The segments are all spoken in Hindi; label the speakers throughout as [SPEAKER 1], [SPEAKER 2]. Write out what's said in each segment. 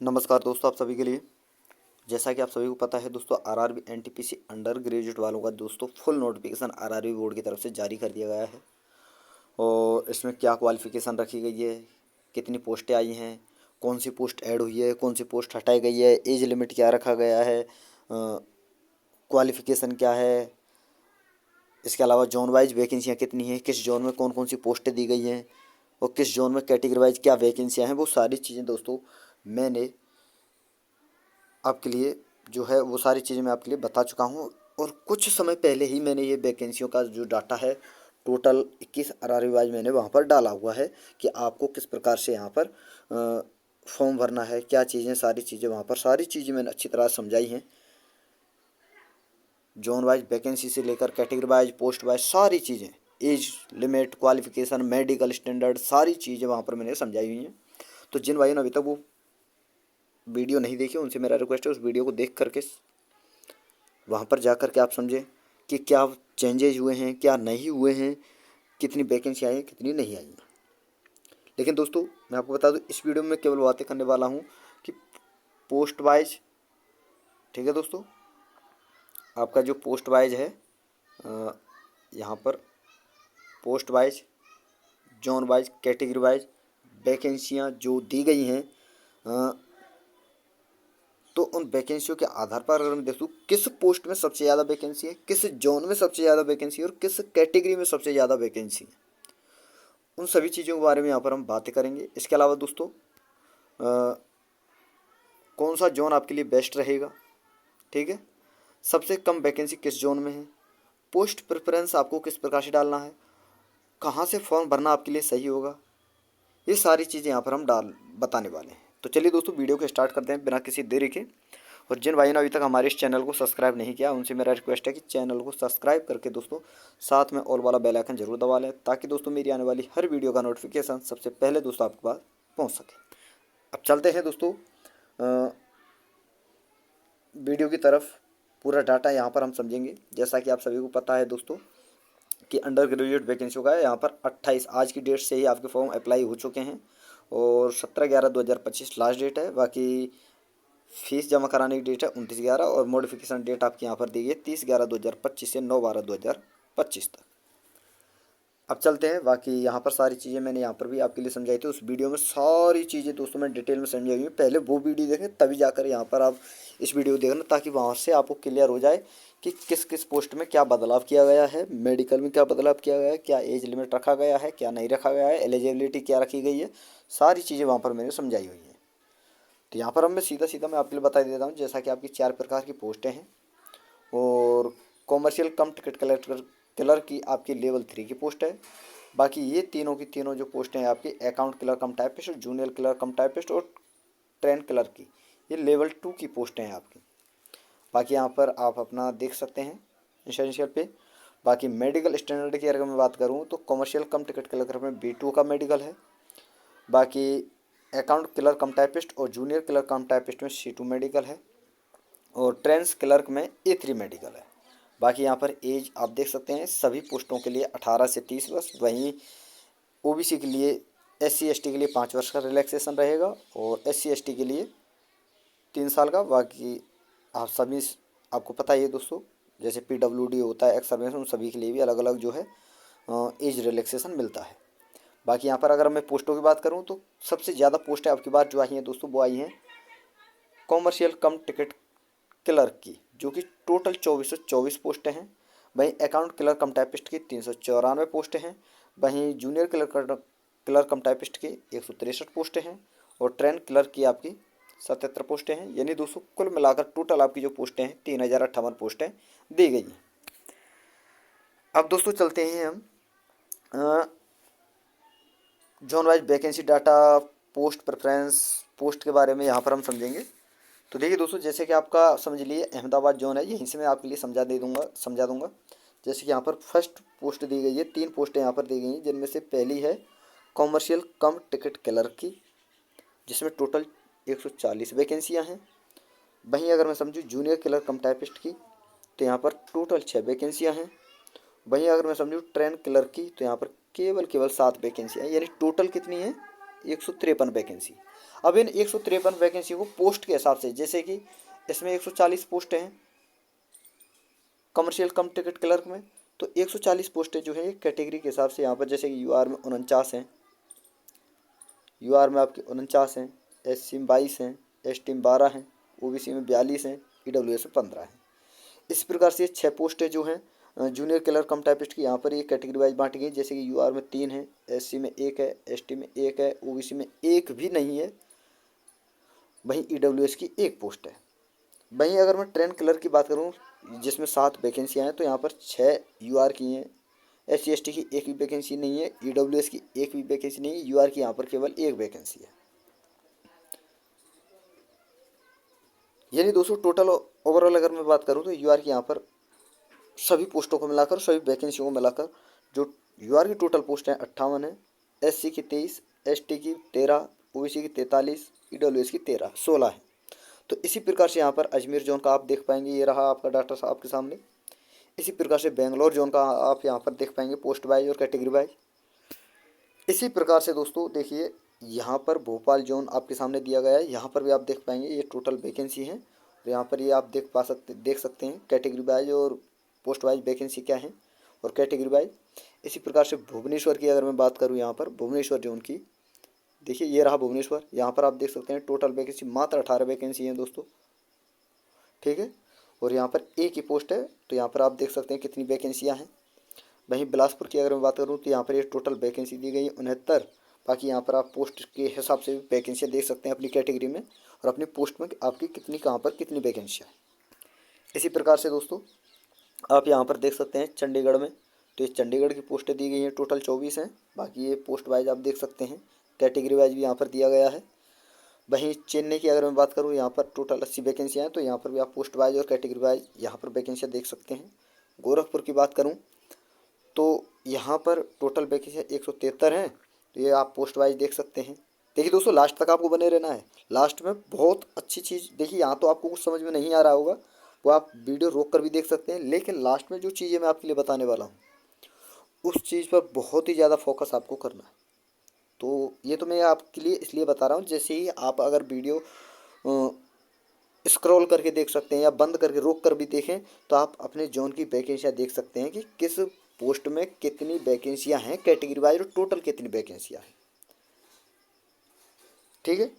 [SPEAKER 1] नमस्कार दोस्तों, आप सभी के लिए जैसा कि आप सभी को पता है दोस्तों, आरआरबी एनटीपीसी अंडर ग्रेजुएट वालों का दोस्तों फुल नोटिफिकेशन आरआरबी बोर्ड की तरफ से जारी कर दिया गया है। और इसमें क्या क्वालिफिकेशन रखी गई है, कितनी पोस्टें आई हैं, कौन सी पोस्ट ऐड हुई है, कौन सी पोस्ट हटाई गई है, एज लिमिट क्या रखा गया है, क्वालिफिकेशन क्या है, इसके अलावा जोन वाइज वैकेंसियाँ कितनी हैं, किस जोन में कौन कौन सी पोस्टें दी गई हैं और किस जोन में कैटेगरी वाइज क्या वैकेंसियाँ हैं, वो सारी चीज़ें दोस्तों मैंने आपके लिए जो है वो सारी चीज़ें मैं आपके लिए बता चुका हूँ। और कुछ समय पहले ही मैंने ये वैकेंसियों का जो डाटा है टोटल 21 आरआरबी वाइज मैंने वहाँ पर डाला हुआ है कि आपको किस प्रकार से यहाँ पर फॉर्म भरना है, क्या चीज़ें, सारी चीज़ें वहाँ पर सारी चीज़ें मैंने अच्छी तरह समझाई हैं। जोन वाइज वैकेंसी से लेकर कैटेगरी वाइज पोस्ट वाइज सारी चीज़ें, age limit, qualification, medical standard, सारी चीज़ें वहाँ पर मैंने समझाई हुई हैं। तो जिन भाइयों ने अभी तक वो वीडियो नहीं देखी उनसे मेरा रिक्वेस्ट है उस वीडियो को देख करके वहाँ पर जा कर के आप समझें कि क्या चेंजेज हुए हैं, क्या नहीं हुए हैं, कितनी वैकेंसी आई हैं, कितनी नहीं आई हैं। लेकिन दोस्तों मैं आपको बता दूँ, इस वीडियो में केवल बातें करने वाला हूँ कि पोस्ट वाइज, ठीक है दोस्तों, आपका जो पोस्ट वाइज है यहाँ पर post wise, zone wise, category wise वैकेंसियाँ जो दी गई हैं, तो उन वैकेंसियों के आधार पर अगर मैं देखूँ किस पोस्ट में सबसे ज़्यादा वैकेंसी है, किस जोन में सबसे ज़्यादा वैकेंसी है और किस कैटेगरी में सबसे ज़्यादा वैकेंसी है, उन सभी चीज़ों के बारे में यहाँ पर हम बातें करेंगे। इसके अलावा दोस्तों कौन सा जोन आपके लिए बेस्ट रहेगा, ठीक है, सबसे कम वैकेंसी किस जोन में है, पोस्ट प्रेफरेंस आपको किस प्रकार से डालना है, कहाँ से फॉर्म भरना आपके लिए सही होगा, ये सारी चीज़ें यहाँ पर हम बताने वाले हैं। तो चलिए दोस्तों वीडियो को स्टार्ट करते हैं बिना किसी देरी के। और जिन भाइयों ने अभी तक हमारे इस चैनल को सब्सक्राइब नहीं किया उनसे मेरा रिक्वेस्ट है कि चैनल को सब्सक्राइब करके दोस्तों साथ में ऑल वाला बेल आइकन जरूर दबा लें, ताकि दोस्तों मेरी आने वाली हर वीडियो का नोटिफिकेशन सबसे पहले दोस्तों आपके पास पहुंच सके। अब चलते हैं दोस्तों वीडियो की तरफ। पूरा डाटा यहाँ पर हम समझेंगे। जैसा कि आप सभी को पता है दोस्तों कि अंडर ग्रेजुएट वैकेंसियों का है यहाँ पर 28 आज की डेट से ही आपके फॉर्म अप्लाई हो चुके हैं और 17/11/2025 लास्ट डेट है। बाकी फीस जमा कराने की डेट है 29/11 और मॉडिफिकेशन डेट आपकी यहाँ पर दी गई है 30/11/2025 से 9/12/2025 तक। अब चलते हैं, बाकी यहाँ पर सारी चीज़ें मैंने यहाँ पर भी आपके लिए समझाई थी। उस वीडियो में सारी चीज़ें दोस्तों मैं डिटेल में समझाई हुई है। पहले वो वीडियो देखें तभी जाकर यहाँ पर आप इस वीडियो को देखना, ताकि वहाँ से आपको क्लियर हो जाए कि किस किस पोस्ट में क्या बदलाव किया गया है, मेडिकल में क्या बदलाव किया गया है, क्या एज लिमिट रखा गया है, क्या नहीं रखा गया है, एलिजिबिलिटी क्या रखी गई है, सारी चीज़ें वहाँ पर मैंने समझाई हुई हैं। तो यहाँ पर अब मैं सीधा सीधा मैं आपके लिए बता देता हूँ। जैसा कि आपकी 4 प्रकार की पोस्टें हैं और कॉमर्शियल कम टिकट कलेक्टर क्लर्क की आपकी लेवल 3 की पोस्ट है। बाकी ये तीनों की तीनों जो पोस्टें हैं आपकी अकाउंट क्लर्क कम टाइपिस्ट और जूनियर क्लर्क कम टाइपिस्ट और ट्रेन क्लर्क की, ये लेवल 2 की पोस्टें हैं आपकी। बाकी यहाँ पर आप अपना देख सकते हैं इंश्योरेंशियल पे। बाकी मेडिकल स्टैंडर्ड की अगर मैं बात करूँ तो कॉमर्शियल कम टिकट क्लर्क में B2 का मेडिकल है। बाकी अकाउंट क्लर्क कम टाइपिस्ट और जूनियर क्लर्क कम टाइपिस्ट में C2 मेडिकल है और ट्रेंस क्लर्क में A3 मेडिकल है। बाकी यहाँ पर एज आप देख सकते हैं सभी पोस्टों के लिए 18 से 30 वर्ष, वहीं OBC के लिए SC ST के लिए 5 वर्ष का रिलैक्सेशन रहेगा और SC ST के लिए 3 साल का। बाकी आप सभी आपको पता ही है दोस्तों, जैसे PWD होता है एक्स सर्विस, उन सभी के लिए भी अलग अलग जो है एज रिलैक्सेशन मिलता है। बाकी यहाँ पर अगर मैं पोस्टों की बात करूँ तो सबसे ज़्यादा पोस्टें आपकी बार जो आई हैं दोस्तों वो आई हैं कॉमर्शियल कम टिकट क्लर्क की, जो कि टोटल 2424 पोस्टें हैं। वहीं अकाउंट क्लर्क कम टाइपिस्ट की 394 पोस्टें हैं। वहीं जूनियर क्लर्क कम टाइपिस्ट की 163 पोस्टें हैं और ट्रेन क्लर्क की आपकी 77 पोस्टें हैं। यानी दोस्तों कुल मिलाकर टोटल आपकी जो पोस्टें हैं 3058 पोस्टें दी गई हैं। अब दोस्तों चलते हैं हम zone wise vacancy data, post preference, post के बारे में यहाँ पर हम समझेंगे। तो देखिए दोस्तों, जैसे कि आपका समझ लिए अहमदाबाद जोन है, यहीं से मैं आपके लिए समझा दूंगा। जैसे कि यहाँ पर फर्स्ट पोस्ट दी गई है, 3 पोस्टें यहाँ पर दी गई हैं, जिनमें से पहली है कॉमर्शियल कम टिकट क्लर्क की, जिसमें टोटल 140 वैकेंसियाँ हैं। वहीं अगर मैं समझूँ जूनियर क्लर्क कम टाइपिस्ट की, तो यहाँ पर टोटल 6 वैकेंसियाँ हैं। वहीं अगर मैं समझूँ ट्रेन क्लर्क की, तो यहाँ पर केवल 7 वैकेंसियाँ हैं। यानी टोटल कितनी है 153 वैकेंसी। अब इन 153 वैकेंसी को पोस्ट के हिसाब से, जैसे कि इसमें 140 पोस्ट हैं कमर्शियल कम टिकट क्लर्क में, तो 140 पोस्टें जो है ये कैटेगरी के हिसाब से यहाँ पर, जैसे कि यूआर में 49 हैं, यूआर में आपके 49 हैं, एससी में 22 हैं, एसटी में 12 हैं, ओबीसी में 42 हैं, ईडब्ल्यूएस में 15 हैं। इस प्रकार से 6 पोस्टें जो हैं जूनियर क्लर्क कम टाइपिस्ट की यहाँ पर ये कैटेगरी वाइज बांटी गई, जैसे कि यूआर में 3 है, एससी में 1 है, एसटी में 1 है, ओबीसी में 1 भी नहीं है, वहीं ईडब्ल्यूएस की 1 पोस्ट है। वहीं अगर मैं ट्रेन क्लर्क की बात करूँ जिसमें 7 वैकेंसियाँ हैं, तो यहाँ पर 6 यूआर की हैं, एससी एसटी की 1 भी वैकेंसी नहीं है, ईडब्ल्यूएस की 1 भी वैकेंसी नहीं है, यूआर की यहाँ पर केवल 1 वैकेंसी है। यानी दोस्तों टोटल ओवरऑल अगर मैं बात करूँ तो यूआर की यहाँ पर सभी पोस्टों को मिलाकर, सभी वैकेंसियों को मिलाकर जो यूआर की टोटल पोस्ट हैं 58 है, एससी की 23, एसटी की 13, ओबीसी की 43, ईडब्ल्यूएस की 16 है। तो इसी प्रकार से यहाँ पर अजमेर जोन का आप देख पाएंगे, ये रहा आपका डाटा आपके सामने। इसी प्रकार से बेंगलोर जोन का आप यहाँ पर देख पाएंगे पोस्ट वाइज और कैटेगरी वाइज। इसी प्रकार से दोस्तों देखिए यहाँ पर भोपाल जोन आपके सामने दिया गया है, यहाँ पर भी आप देख पाएंगे ये टोटल वैकेंसी है, और यहाँ पर ये आप देख सकते हैं कैटेगरी वाइज और पोस्ट वाइज वैकेंसी क्या है और कैटेगरी वाइज। इसी प्रकार से भुवनेश्वर की अगर मैं बात करूँ, यहाँ पर भुवनेश्वर जोन की देखिए ये रहा भुवनेश्वर, यहाँ पर आप देख सकते हैं टोटल वैकेंसी मात्र 18 वैकेंसी हैं दोस्तों, ठीक है, और यहाँ पर एक ही पोस्ट है, तो यहाँ पर आप देख सकते हैं कितनी वैकेंसियाँ हैं। वहीं बिलासपुर की अगर मैं बात करूँ तो यहाँ पर ये टोटल वैकेंसी दी गई है 69, बाकी यहाँ पर आप पोस्ट के हिसाब से वैकेंसियाँ देख सकते हैं अपनी कैटेगरी में और अपनी पोस्ट में आपकी कितनी कहाँ पर कितनी वैकेंसियाँ हैं। इसी प्रकार से दोस्तों आप यहाँ पर देख सकते हैं चंडीगढ़ में, तो ये चंडीगढ़ की पोस्टें दी गई हैं टोटल 24 हैं, बाकी ये पोस्ट वाइज आप देख सकते हैं, कैटेगरी वाइज भी यहाँ पर दिया गया है। वहीं चेन्नई की अगर मैं बात करूँ, यहाँ पर टोटल 80 वैकेंसियाँ हैं, तो यहाँ पर भी आप पोस्ट वाइज और कैटेगरी वाइज यहाँ पर वैकेंसियाँ देख सकते हैं। गोरखपुर की बात करूँ तो यहाँ पर टोटल वैकेंसियाँ 173 हैं, तो ये आप पोस्ट वाइज देख सकते हैं। देखिए दोस्तों लास्ट तक आपको बने रहना है, लास्ट में बहुत अच्छी चीज़ देखिए, यहाँ तो आपको कुछ समझ में नहीं आ रहा होगा वो आप वीडियो रोक कर भी देख सकते हैं, लेकिन लास्ट में जो चीज़ें मैं आपके लिए बताने वाला हूँ उस चीज़ पर बहुत ही ज़्यादा फोकस आपको करना है। तो ये तो मैं आपके लिए इसलिए बता रहा हूँ, जैसे ही आप अगर वीडियो स्क्रॉल करके देख सकते हैं या बंद करके रोक कर भी देखें, तो आप अपने जोन की वैकेंसियाँ देख सकते हैं कि किस पोस्ट में कितनी वैकेंसियाँ हैं कैटेगरी वाइज और टोटल कितनी वैकेंसियाँ हैं, ठीक है।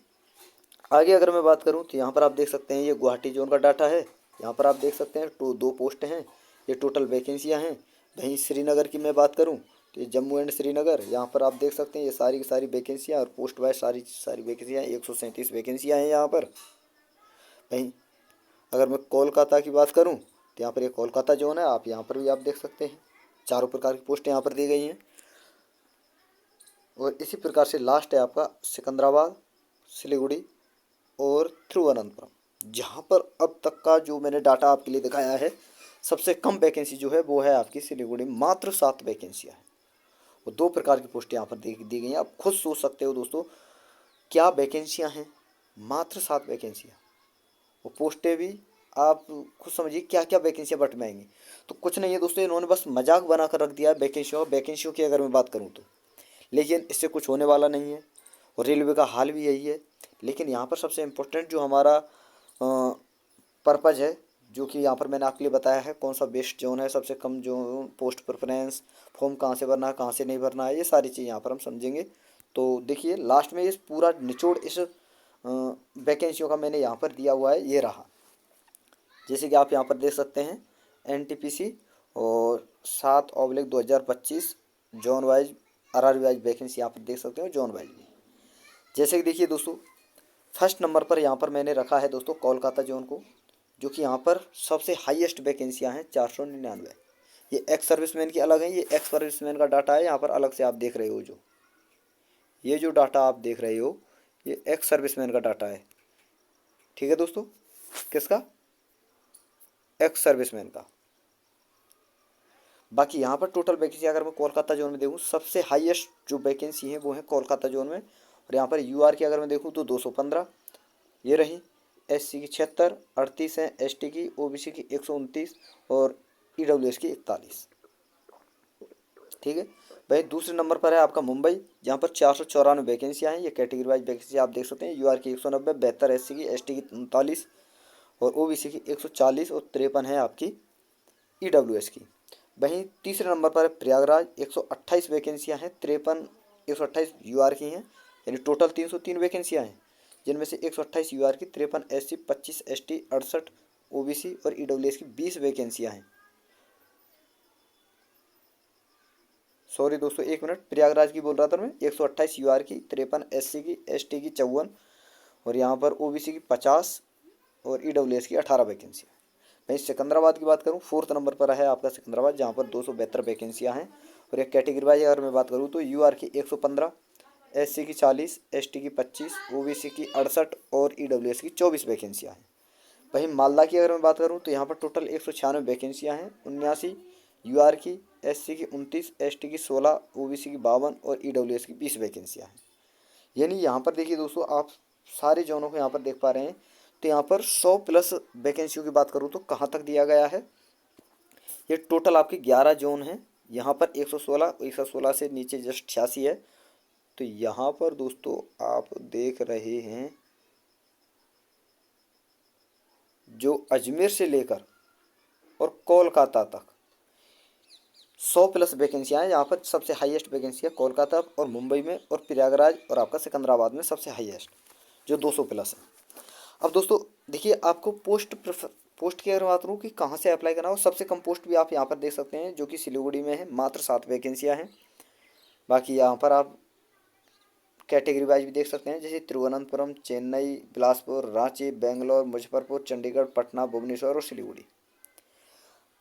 [SPEAKER 1] आगे अगर मैं बात करूं तो यहाँ पर आप देख सकते हैं ये गुवाहाटी जोन का डाटा है, यहाँ पर आप देख सकते हैं 2 पोस्ट हैं, ये टोटल वैकेंसियाँ हैं। वहीं श्रीनगर की मैं बात करूं तो ये जम्मू एंड श्रीनगर, यहाँ पर आप देख सकते हैं ये सारी की सारी वैकेंसियाँ और पोस्ट वाइज सारी वैकेंसियाँ 137 वैकेंसियाँ हैं यहाँ पर। वहीं अगर मैं कोलकाता की बात करूँ तो यहाँ पर ये कोलकाता जोन है, आप यहाँ पर भी आप देख सकते हैं चारों प्रकार की पोस्टें यहाँ पर दी गई हैं। और इसी प्रकार से लास्ट है आपका सिकंदराबाद, सिलीगुड़ी और तिरुवनंतपुरम, जहाँ पर अब तक का जो मैंने डाटा आपके लिए दिखाया है सबसे कम वैकेंसी जो है वो है आपकी सिलीगुड़ी, मात्र 7 वैकेंसियाँ हैं। वो 2 प्रकार की पोस्टें यहाँ पर दी गई हैं। आप खुद सोच सकते हो दोस्तों क्या वैकेंसियाँ हैं, मात्र 7 वैकेंसियाँ, वो पोस्टें भी आप खुद समझिए क्या क्या वैकेंसियाँ बट में आएंगी। तो कुछ नहीं है दोस्तों, इन्होंने बस मजाक बना कर रख दिया है वैकेंसियों की अगर मैं बात करूँ तो, लेकिन इससे कुछ होने वाला नहीं है और रेलवे का हाल भी यही है। लेकिन यहाँ पर सबसे इम्पोर्टेंट जो हमारा पर्पज़ है, जो कि यहाँ पर मैंने आपके लिए बताया है कौन सा बेस्ट जोन है, सबसे कम जोन, पोस्ट प्रेफरेंस, फॉर्म कहाँ से भरना है कहाँ से नहीं भरना है, ये सारी चीज़ यहाँ पर हम समझेंगे। तो देखिए लास्ट में इस पूरा निचोड़ इस वैकेंसियों का मैंने यहाँ पर दिया हुआ है, ये रहा। जैसे कि आप यहाँ पर देख सकते हैं NTPC और 7/2025 zone wise RR wise vacancy यहाँ पर देख सकते हो जोन वाइज भी। जैसे कि देखिए दोस्तों फर्स्ट नंबर पर यहाँ पर मैंने रखा है दोस्तों कोलकाता जोन को, जो कि यहाँ पर सबसे हाईएस्ट वैकेंसियाँ हैं 499। ये एक्स सर्विसमैन की अलग है, ये एक्स सर्विसमैन का डाटा है, यहाँ पर अलग से आप देख रहे हो ये जो डाटा आप देख रहे हो ये एक्स सर्विसमैन का डाटा है, ठीक है दोस्तों। किसका? एक्स सर्विसमैन का। बाकी यहाँ पर टोटल वैकेंसी अगर मैं कोलकाता जोन में देखूँ सबसे हाईएस्ट जो वैकेंसी है वो है कोलकाता जोन में, और यहाँ पर यूआर की अगर मैं देखूँ तो 215 ये रही, एससी की 76, 38 हैं, एसटी की, ओबीसी की 129 और ईडब्ल्यूएस की 41, ठीक है। भाई दूसरे नंबर पर है आपका मुंबई, जहाँ पर 494 वैकेंसियाँ हैं। ये कैटेगरी वाइज वैकेंसी आप देख सकते हैं। यूआर की 190, 72 एससी की, एसटी की 39 और ओबीसी की 140 और 53 है आपकी ईडब्ल्यूएस की। वहीं तीसरे नंबर पर है प्रयागराज, 128 वैकेंसियाँ हैं, 53 128 यूआर की हैं, यानी टोटल 303 वैकेंसियाँ हैं, जिनमें से 128 यूआर की, 53 एससी, 25 एसटी, 68 ओबीसी और ईडब्ल्यूएस की 20 वैकेंसियाँ हैं। सॉरी दोस्तों, एक मिनट, प्रयागराज की बोल रहा था मैं। 128 यूआर की, 53 एससी की, एसटी की 54 और यहाँ पर ओबीसी की 50 और ईडब्ल्यूएस की 18 वैकेंसी है। मैं सिकंदराबाद की बात करूँ, फोर्थ नंबर पर है आपका सिकंदराबाद, जहाँ पर 272 वैकेंसियाँ हैं। और एक कैटेगरी वाइज अगर मैं बात करूँ तो यूआर की 115, एससी की 40, एसटी की 25, ओबीसी की 68 और ईडब्ल्यूएस की 24 वैकेंसियाँ हैं। वहीं मालदा की अगर मैं बात करूँ तो यहाँ पर टोटल 196 वैकेंसियाँ हैं। 79 यूआर की, एससी की 29, एसटी की 16, ओबीसी की 52 और ईडब्ल्यूएस की 20 वैकेंसियाँ हैं। यानी यहाँ पर देखिए दोस्तों, आप सारे जोनों को यहाँ पर देख पा रहे हैं। तो यहाँ पर 100 प्लस वैकेंसियों की बात करूँ तो कहाँ तक दिया गया है, ये टोटल आपके 11 जोन हैं। यहाँ पर 116 से नीचे जस्ट 86 है। तो यहाँ पर दोस्तों आप देख रहे हैं, जो अजमेर से लेकर और कोलकाता तक 100 प्लस वैकेंसियाँ हैं। यहाँ पर सबसे हाईएस्ट वैकेंसी है कोलकाता और मुंबई में, और प्रयागराज और आपका सिकंदराबाद में सबसे हाईएस्ट, जो 200 प्लस है। अब दोस्तों देखिए, आपको पोस्ट की अगर बात करूँ कि कहाँ से अप्लाई करना हो, सबसे कम पोस्ट भी आप यहाँ पर देख सकते हैं, जो कि सिलीगुड़ी में है, मात्र 7 वैकेंसियाँ हैं। बाकी यहाँ पर आप कैटेगरी वाइज भी देख सकते हैं, जैसे तिरुवनंतपुरम, चेन्नई, बिलासपुर, रांची, बेंगलोर, मुजफ्फरपुर, चंडीगढ़, पटना, भुवनेश्वर और सिलीगुड़ी।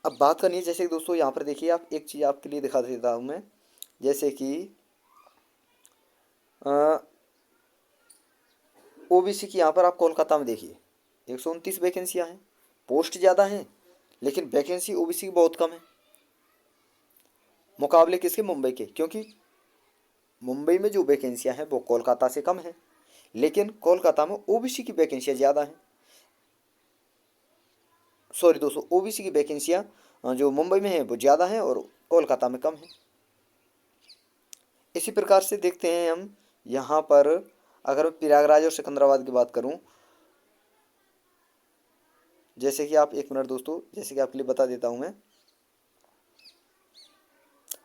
[SPEAKER 1] अब बात करनी है, जैसे कि दोस्तों यहाँ पर देखिए, आप एक चीज़ आपके लिए दिखा देता हूँ मैं, जैसे कि ओबीसी की यहाँ पर आप कोलकाता में देखिए 129 वैकेंसियाँ हैं। पोस्ट ज़्यादा हैं लेकिन वैकेंसी ओबीसी की बहुत कम है, मुकाबले किसके, मुंबई के। क्योंकि मुंबई में जो वैकेंसियाँ हैं वो कोलकाता से कम है, लेकिन कोलकाता में ओबीसी की वैकेंसियाँ ज़्यादा हैं। सॉरी दोस्तों, ओबीसी की वैकेंसियाँ जो मुंबई में है वो ज़्यादा हैं और कोलकाता में कम है। इसी प्रकार से देखते हैं हम यहाँ पर, अगर मैं प्रयागराज और सिकंदराबाद की बात करूँ, जैसे कि आप, एक मिनट दोस्तों, जैसे कि आपके लिए बता देता हूँ मैं।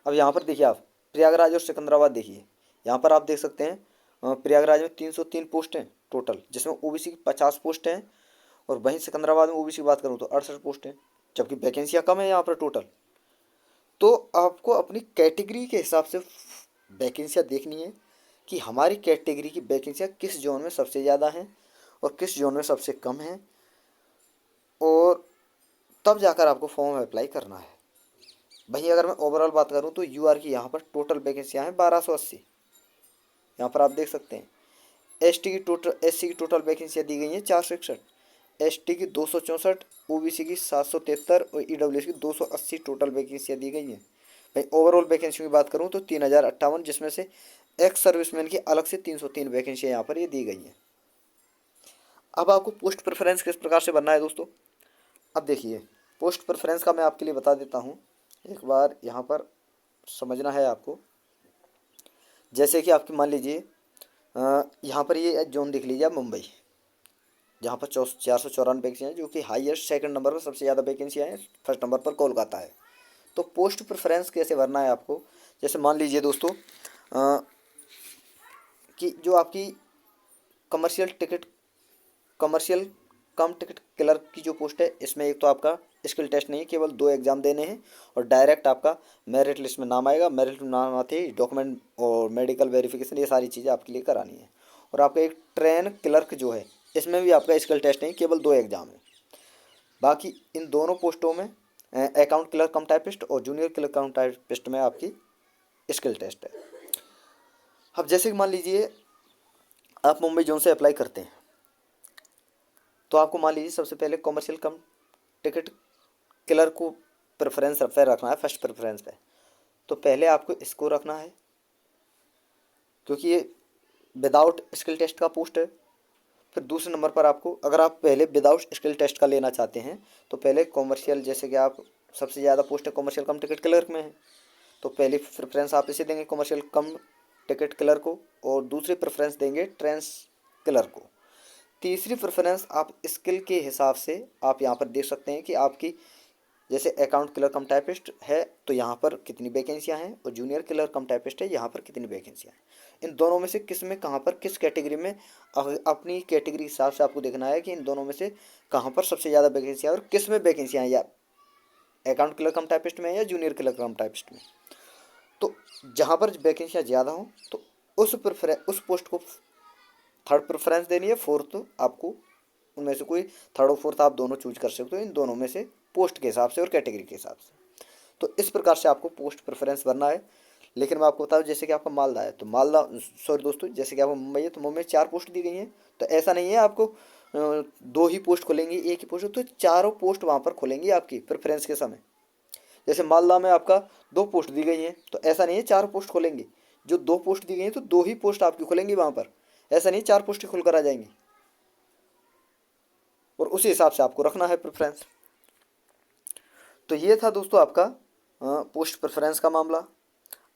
[SPEAKER 1] अब यहाँ पर देखिए, आप प्रयागराज और सिकंदराबाद देखिए, यहाँ पर आप देख सकते हैं प्रयागराज में 303 पोस्ट हैं टोटल, जिसमें ओबीसी की 50 पोस्ट हैं, और वहीं सिकंदराबाद में ओबीसी की बात करूँ तो 68 पोस्ट हैं, जबकि वैकेंसियाँ कम है यहाँ पर टोटल। तो आपको अपनी कैटेगरी के हिसाब से वैकेंसियाँ देखनी है कि हमारी कैटेगरी की वैकेंसियाँ किस जोन में सबसे ज़्यादा हैं और किस जोन में सबसे कम हैं, और तब जाकर आपको फॉर्म अप्लाई करना है। वहीं अगर मैं ओवरऑल बात करूं तो यूआर की यहाँ पर टोटल वैकेंसियाँ हैं 1280, यहाँ पर आप देख सकते हैं। एससी की टोटल वैकेंसियाँ दी गई हैं 461, एसटी की 264, ओबीसी की 773 और ईडब्ल्यूएस की 280 टोटल वैकेंसियाँ दी गई हैं। भाई ओवरऑल वैकेंसी की बात करूँ तो 3058, जिसमें से एक्स सर्विसमैन की अलग से 303 वैकेंसियाँ यहाँ पर ये दी गई हैं। अब आपको पोस्ट प्रेफरेंस किस प्रकार से बनना है दोस्तों, अब देखिए, पोस्ट प्रेफरेंस का मैं आपके लिए बता देता हूँ, एक बार यहाँ पर समझना है आपको। जैसे कि आपकी मान लीजिए यहाँ पर ये जोन देख लीजिए आप, मुंबई, जहाँ पर 494 वैकेंसियाँ हैं, जो कि हाईएस्ट, सेकंड नंबर पर सबसे ज़्यादा वैकेंसियाँ हैं, फर्स्ट नंबर पर कोलकाता है। तो पोस्ट प्रेफरेंस कैसे भरना है आपको, जैसे मान लीजिए दोस्तों कि जो आपकी कमर्शियल कम टिकट क्लर्क की जो पोस्ट है, इसमें एक तो आपका स्किल टेस्ट नहीं है, केवल 2 एग्ज़ाम देने हैं और डायरेक्ट आपका मेरिट लिस्ट में नाम आएगा। मेरिट में नाम आते ही डॉक्यूमेंट और मेडिकल वेरिफिकेशन, ये सारी चीज़ें आपके लिए करानी है। और आपका एक ट्रेन क्लर्क जो है, इसमें भी आपका स्किल टेस्ट नहीं, केवल 2 एग्ज़ाम है। बाकी इन दोनों पोस्टों में अकाउंट क्लर्क कम टाइपिस्ट और जूनियर क्लर्क कम टाइपिस्ट में आपकी स्किल टेस्ट है। अब जैसे कि मान लीजिए आप मुंबई जोन से अप्लाई करते हैं, तो आपको मान लीजिए सबसे पहले कॉमर्शियल कम टिकट क्लर्क को प्रेफरेंस पे रखना है, फर्स्ट प्रेफरेंस पे। तो पहले आपको इसको रखना है, क्योंकि ये विदाउट स्किल टेस्ट का पोस्ट है। फिर दूसरे नंबर पर आपको, अगर आप पहले विदाउट स्किल टेस्ट का लेना चाहते हैं, तो पहले कॉमर्शियल, जैसे कि आप सबसे ज़्यादा पोस्ट है कॉमर्शियल कम टिकट क्लर्क में है, तो पहली प्रेफरेंस आप इसे देंगे कमर्शियल कम टिकट किलर को, और दूसरी प्रेफरेंस देंगे ट्रेंड्स किलर को। तीसरी प्रेफरेंस आप स्किल के हिसाब से आप यहाँ पर देख सकते हैं कि आपकी जैसे अकाउंट किलर कम टाइपिस्ट है तो यहाँ पर कितनी वैकेंसियाँ हैं, और जूनियर किलर कम टाइपिस्ट है यहाँ पर कितनी वैकेंसियाँ हैं। इन दोनों में से किस में कहाँ पर किस कैटेगरी में अपनी कैटेगरी हिसाब से आपको देखना है कि इन दोनों में से कहाँ पर सबसे ज़्यादा वैकेंसियाँ और किस में वैकेंसियाँ हैं, या अकाउंट किलर कम टाइपिस्ट में या जूनियर किलर कम टाइपिस्ट में। तो जहाँ पर वैकेंसियाँ ज़्यादा हों तो उस पोस्ट को थर्ड प्रेफरेंस देनी है, फोर्थ आपको उनमें से कोई थर्ड और फोर्थ आप दोनों चूज कर सकते हो, इन दोनों में से पोस्ट के हिसाब से और कैटेगरी के हिसाब से। तो इस प्रकार से आपको पोस्ट प्रेफरेंस भरना है। लेकिन मैं आपको बताऊँ, जैसे कि आपका मालदा है तो मालदा, सॉरी दोस्तों, जैसे कि आपको मुंबई है तो मुंबई में 4 पोस्ट दी गई हैं। तो ऐसा नहीं है आपको 2 ही पोस्ट खुलेंगी, एक ही पोस्ट, तो चारों पोस्ट वहाँ पर खुलेंगी आपकी प्रेफरेंस के समय। जैसे मालदा में आपका 2 पोस्ट दी गई हैं तो ऐसा नहीं है 4 पोस्ट खुलेंगी, जो 2 पोस्ट दी गई हैं तो 2 ही पोस्ट आपकी खुलेंगी वहाँ पर, ऐसा नहीं 4 पोस्ट खुलकर आ जाएंगी। और उसी हिसाब से आपको रखना है प्रेफरेंस। तो ये था दोस्तों आपका पोस्ट प्रेफरेंस का मामला।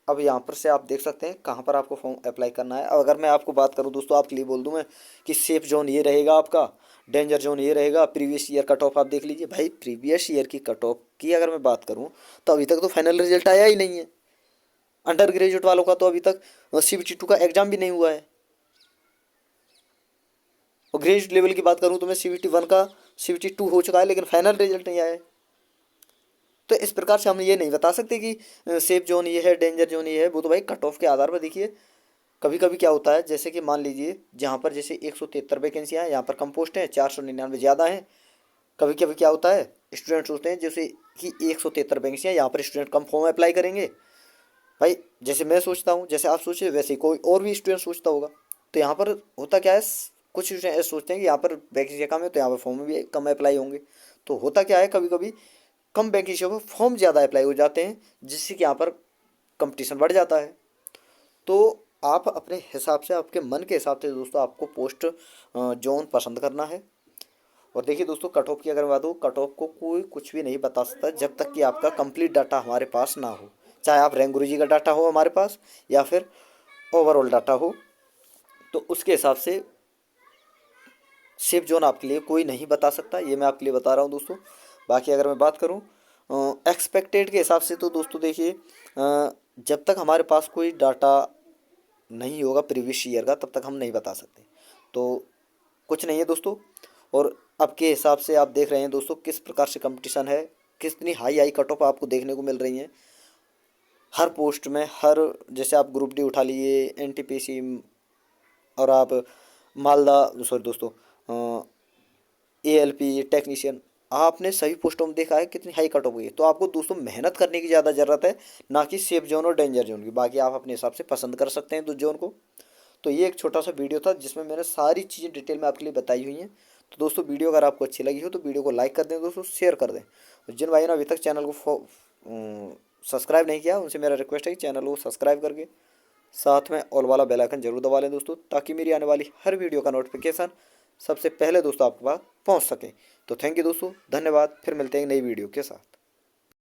[SPEAKER 1] अब यहाँ पर से आप देख सकते हैं कहाँ पर आपको फॉर्म अप्लाई करना है। अब अगर मैं आपको बात करूँ दोस्तों, आपके लिए बोल दूँ मैं कि सेफ जोन ये रहेगा आपका, डेंजर जोन ये रहेगा, प्रीवियस ईयर कट ऑफ आप देख लीजिए। भाई प्रीवियस ईयर की कट ऑफ की अगर मैं बात करूँ तो अभी तक तो फाइनल रिजल्ट आया ही नहीं है। अंडर ग्रेजुएट वालों का तो अभी तक CBT 2 का एग्जाम भी नहीं हुआ है। और ग्रेजुएट लेवल की बात करूँ तो मैं CBT 1 का CBT 2 हो चुका है, लेकिन फाइनल रिजल्ट नहीं आया है। तो इस प्रकार से हम ये नहीं बता सकते कि सेफ जोन ये है, डेंजर जोन ये है। वो तो भाई कट ऑफ के आधार पर देखिए। कभी कभी क्या होता है, जैसे कि मान लीजिए जहाँ पर जैसे 173 वैकेंसियाँ हैं, यहाँ पर कम पोस्ट हैं, 499 ज़्यादा हैं। कभी कभी क्या होता है, स्टूडेंट सोचते हैं जैसे कि 173 वैकेंसियाँ, यहाँ पर स्टूडेंट कम फॉर्म अप्लाई करेंगे। भाई जैसे मैं सोचता हूँ, जैसे आप सोचे, वैसे ही कोई और भी स्टूडेंट सोचता होगा। तो यहाँ पर होता क्या है, कुछ स्टूडेंट ऐसे सोचते हैं कि यहाँ पर वैकेंसियाँ कम है तो यहाँ पर फॉर्म भी कम अप्लाई होंगे। तो होता क्या है, कभी कभी कम वैकेंसियों पर फॉर्म ज़्यादा अप्लाई हो जाते हैं, जिससे कि यहाँ पर कंपटीशन बढ़ जाता है। तो आप अपने हिसाब से, आपके मन के हिसाब से दोस्तों आपको पोस्ट जोन पसंद करना है। और देखिए दोस्तों, कट ऑफ की अगर बात हो, कट ऑफ को कोई कुछ भी नहीं बता सकता जब तक कि आपका कंप्लीट डाटा हमारे पास ना हो। चाहे आप रैंक गुरुजी का डाटा हो हमारे पास या फिर ओवरऑल डाटा हो, तो उसके हिसाब से सेफ जोन आपके लिए कोई नहीं बता सकता। ये मैं आपके लिए बता रहा हूँ दोस्तों। बाकी अगर मैं बात करूँ एक्सपेक्टेड के हिसाब से, तो दोस्तों देखिए जब तक हमारे पास कोई डाटा नहीं होगा प्रीवियस ईयर का, तब तक हम नहीं बता सकते। तो कुछ नहीं है दोस्तों। और अब के हिसाब से आप देख रहे हैं दोस्तों किस प्रकार से कंपटीशन है, कितनी हाई हाई कट ऑफ आपको देखने को मिल रही हैं हर पोस्ट में। हर जैसे आप ग्रुप डी उठा लिए, NTPC, और आप मालदा, सॉरी दोस्तों, ALP टेक्नीशियन, आपने सभी पोस्टों में देखा है कितनी हाई कट ऑफ हुई है। तो आपको दोस्तों मेहनत करने की ज़्यादा ज़रूरत है, ना कि सेफ जोन और डेंजर जोन की। बाकी आप अपने हिसाब से पसंद कर सकते हैं दो जोन को। तो ये एक छोटा सा वीडियो था जिसमें मैंने सारी चीज़ें डिटेल में आपके लिए बताई हुई हैं। तो दोस्तों वीडियो अगर आपको अच्छी लगी हो तो वीडियो को लाइक कर दें दोस्तों, शेयर कर दें। और जिन भाइयों ने अभी तक चैनल को सब्सक्राइब नहीं किया, उनसे मेरा रिक्वेस्ट है कि चैनल को सब्सक्राइब करके साथ में ऑल वाला बेल आइकन जरूर दबा लें दोस्तों, ताकि मेरी आने वाली हर वीडियो का नोटिफिकेशन सबसे पहले दोस्तों आपके पास पहुंच सके। तो थैंक यू दोस्तों, धन्यवाद। फिर मिलते हैं नई वीडियो के साथ।